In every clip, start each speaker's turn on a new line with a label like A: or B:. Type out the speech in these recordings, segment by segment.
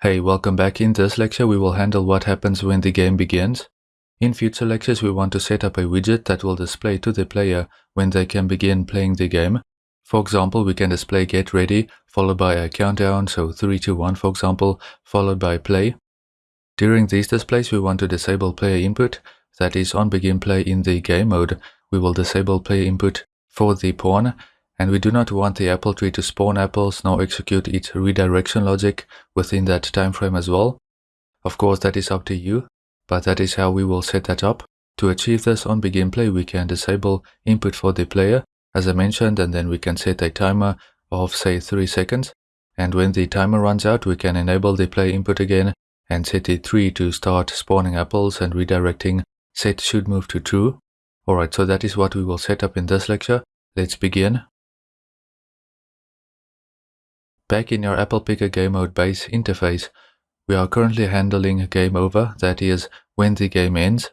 A: Hey, welcome back. In this lecture, we will handle what happens when the game begins. In future lectures, we want to set up a widget that will display to the player when they can begin playing the game. For example, we can display get ready, followed by a countdown, so 3, 2, 1 for example, followed by play. During these displays, we want to disable player input, that is on begin play in the game mode. We will disable player input for the pawn, and we do not want the apple tree to spawn apples nor execute its redirection logic within that time frame as well. Of course, that is up to you, but that is how we will set that up. To achieve this on begin play, we can disable input for the player, as I mentioned, and then we can set a timer of say 3 seconds. And when the timer runs out, we can enable the player input again and set the tree to start spawning apples and redirecting set should move to true. Alright, so that is what we will set up in this lecture. Let's begin. Back in your Apple Picker Game Mode base interface, we are currently handling game over, that is, when the game ends.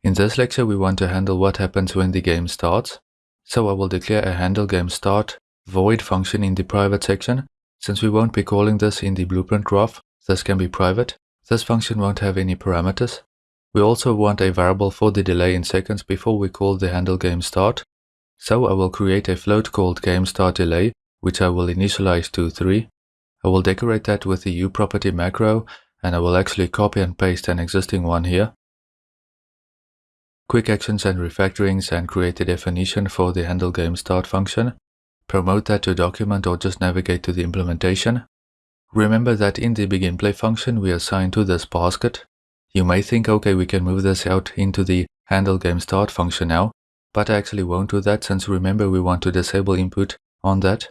A: In this lecture, we want to handle what happens when the game starts. So I will declare a handle game start void function in the private section. Since we won't be calling this in the blueprint graph, this can be private. This function won't have any parameters. We also want a variable for the delay in seconds before we call the handle game start. So I will create a float called game start delay, which I will initialize to 3. I will decorate that with the uProperty macro, and I will actually copy and paste an existing one here. Quick actions and refactorings, and create a definition for the handle game start function. Promote that to document or just navigate to the implementation. Remember that in the begin play function we assign to this basket. You may think, okay, we can move this out into the handle game start function now, but I actually won't do that, since remember we want to disable input on that.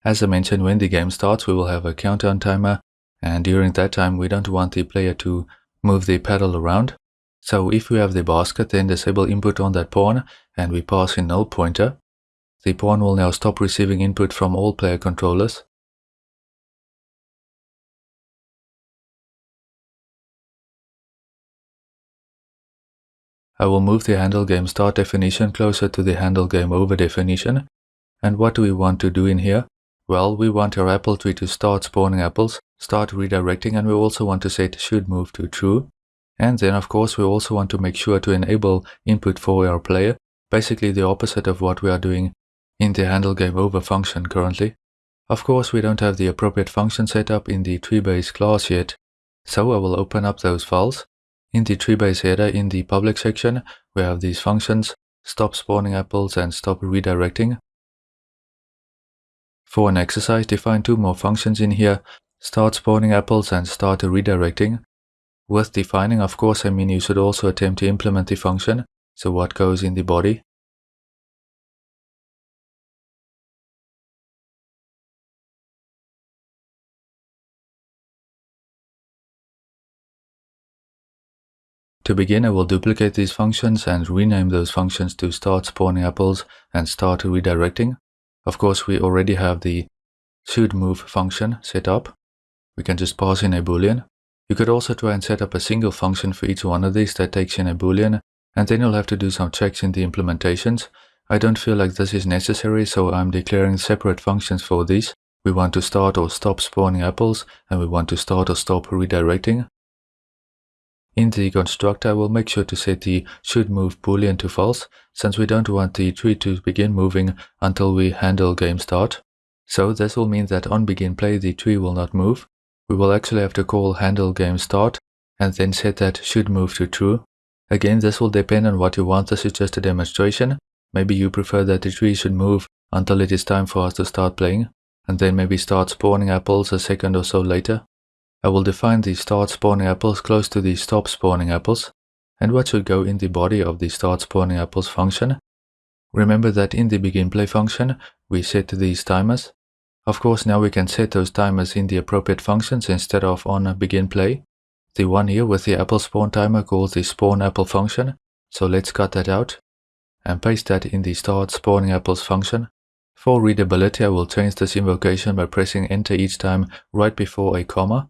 A: As I mentioned, when the game starts, we will have a countdown timer, and during that time we don't want the player to move the paddle around. So if we have the basket, then disable input on that pawn, and we pass in null pointer. The pawn will now stop receiving input from all player controllers. I will move the handle game start definition closer to the handle game over definition. And what do we want to do in here? Well, we want our apple tree to start spawning apples, start redirecting, and we also want to set should move to true. And then of course we also want to make sure to enable input for our player, basically the opposite of what we are doing in the handle game over function currently. Of course we don't have the appropriate function set up in the treebase class yet, so I will open up those files. In the treebase header in the public section, we have these functions, stop spawning apples and stop redirecting. For an exercise, define 2 more functions in here, start spawning apples and start redirecting. With defining, of course, I mean you should also attempt to implement the function, so what goes in the body. To begin, I will duplicate these functions and rename those functions to start spawning apples and start redirecting. Of course, we already have the should move function set up. We can just pass in a boolean. You could also try and set up a single function for each one of these that takes in a boolean, and then you'll have to do some checks in the implementations. I don't feel like this is necessary, so I'm declaring separate functions for these. We want to start or stop spawning apples, and we want to start or stop redirecting. In the constructor, I will make sure to set the should move boolean to false, since we don't want the tree to begin moving until we handle game start. So this will mean that on begin play the tree will not move. We will actually have to call handle game start and then set that should move to true. Again, this will depend on what you want. This is just a demonstration. Maybe you prefer that the tree should move until it is time for us to start playing, and then maybe start spawning apples a second or so later. I will define the start spawning apples close to the stop spawning apples, and what should go in the body of the start spawning apples function. Remember that in the begin play function, we set these timers. Of course, now we can set those timers in the appropriate functions instead of on begin play. The one here with the apple spawn timer calls the spawn apple function, so let's cut that out and paste that in the start spawning apples function. For readability, I will change this invocation by pressing enter each time right before a comma.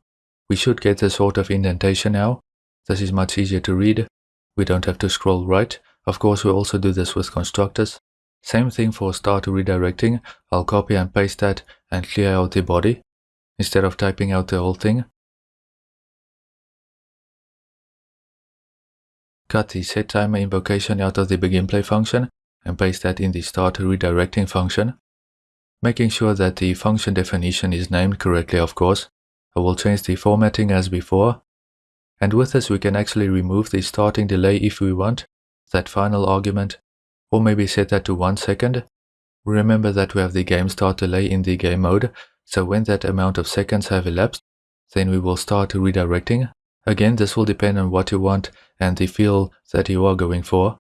A: We should get this sort of indentation now. This is much easier to read. We don't have to scroll right. Of course, we also do this with constructors. Same thing for start redirecting. I'll copy and paste that and clear out the body instead of typing out the whole thing. cut the setTimer invocation out of the beginPlay function and paste that in the start redirecting function, making sure that the function definition is named correctly, of course. I will change the formatting as before. And with this we can actually remove the starting delay if we want, that final argument, or maybe set that to 1 second. Remember that we have the game start delay in the game mode, so when that amount of seconds have elapsed, then we will start redirecting. Again, this will depend on what you want and the feel that you are going for.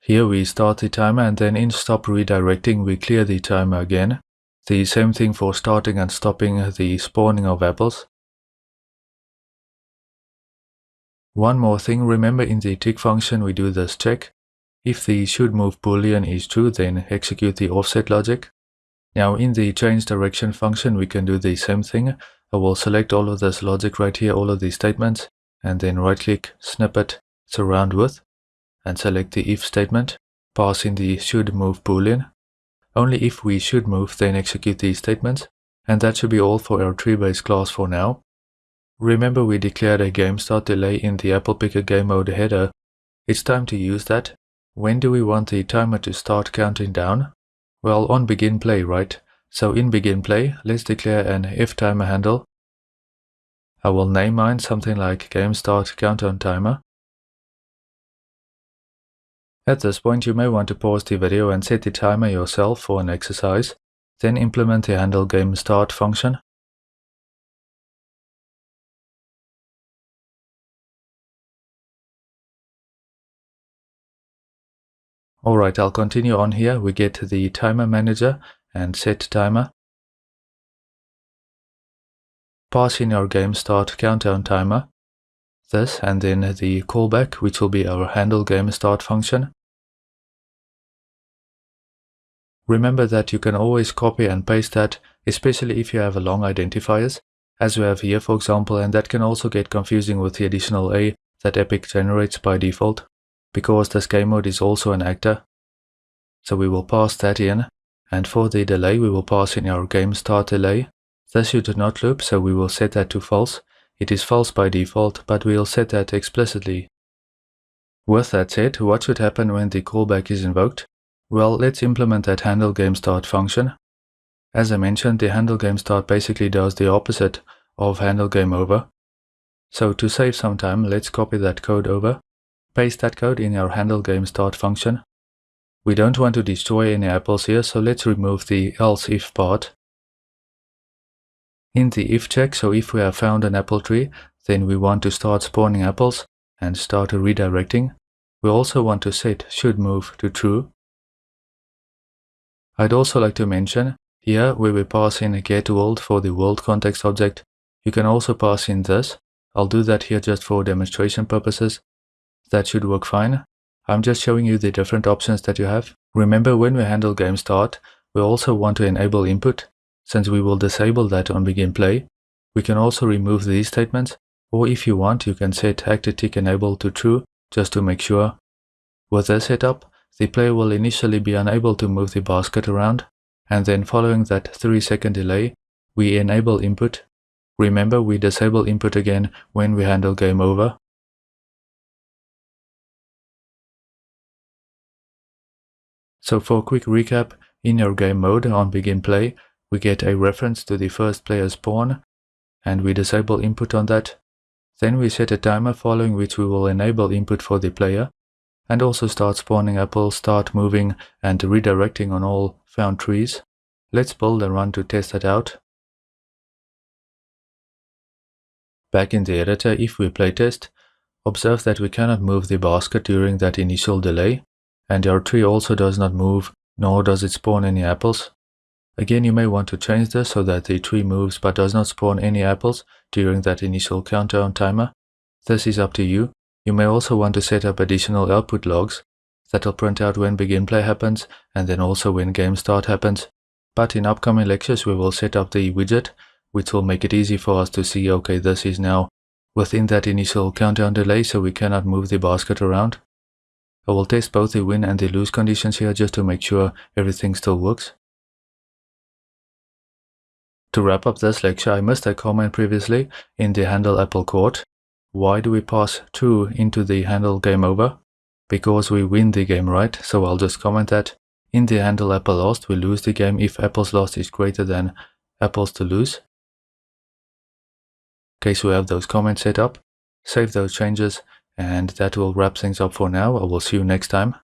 A: Here we start the timer and then in stop redirecting we clear the timer again. The same thing for starting and stopping the spawning of apples. One more thing, remember in the tick function we do this check. If the shouldMove boolean is true, then execute the offset logic. Now in the change direction function we can do the same thing. I will select all of this logic right here, all of these statements, and then right click, snippet, surround with, and select the if statement, pass in the shouldMove boolean. Only if we should move, then execute these statements, and that should be all for our tree-based class for now. Remember we declared a game start delay in the Apple Picker game mode header. It's time to use that. When do we want the timer to start counting down? Well, on begin play, right? So in begin play, let's declare an ifTimer handle. I will name mine something like game start countdown timer. At this point you may want to pause the video and set the timer yourself for an exercise, then implement the handle game start function. Alright, I'll continue on here. We get the timer manager and set timer. Pass in our game start countdown timer. This and then the callback, which will be our handle game start function. Remember that you can always copy and paste that, especially if you have long identifiers, as we have here for example, and that can also get confusing with the additional A that Epic generates by default, because this game mode is also an actor. So we will pass that in, and for the delay we will pass in our game start delay. This should not loop, so we will set that to false. It is false by default, but we'll set that explicitly. With that said, what should happen when the callback is invoked? Well, let's implement that handle game start function. As I mentioned, the handle game start basically does the opposite of handle game over. So to save some time, let's copy that code over, paste that code in our handle game start function. We don't want to destroy any apples here, so let's remove the else if part. In the if check, so if we have found an apple tree, then we want to start spawning apples and start redirecting. We also want to set shouldMove to true. I'd also like to mention, here where we pass in a getWorld for the world context object, you can also pass in this. I'll do that here just for demonstration purposes. That should work fine. I'm just showing you the different options that you have. Remember, when we handle game start, we also want to enable input. Since we will disable that on begin play, we can also remove these statements, or if you want, you can set ActiveTick enable to true just to make sure. With this setup, the player will initially be unable to move the basket around, and then following that 3-second delay, we enable input. Remember, we disable input again when we handle game over. So for a quick recap, in your game mode on begin play, we get a reference to the first player's pawn, and we disable input on that. Then we set a timer following which we will enable input for the player, and also start spawning apples, start moving, and redirecting on all found trees. Let's build and run to test that out. Back in the editor, if we playtest, observe that we cannot move the basket during that initial delay, and our tree also does not move, nor does it spawn any apples. Again, you may want to change this so that the tree moves but does not spawn any apples during that initial countdown timer. This is up to you. You may also want to set up additional output logs that will print out when begin play happens and then also when game start happens. But in upcoming lectures we will set up the widget, which will make it easy for us to see, okay, this is now within that initial countdown delay, so we cannot move the basket around. I will test both the win and the lose conditions here just to make sure everything still works. To wrap up this lecture, I missed a comment previously in the handle apple quote. Why do we pass true into the handle game over? Because we win the game, right? So I'll just comment that in the handle apple lost, we lose the game if apples lost is greater than apples to lose. Okay, so we have those comments set up. Save those changes, and that will wrap things up for now. I will see you next time.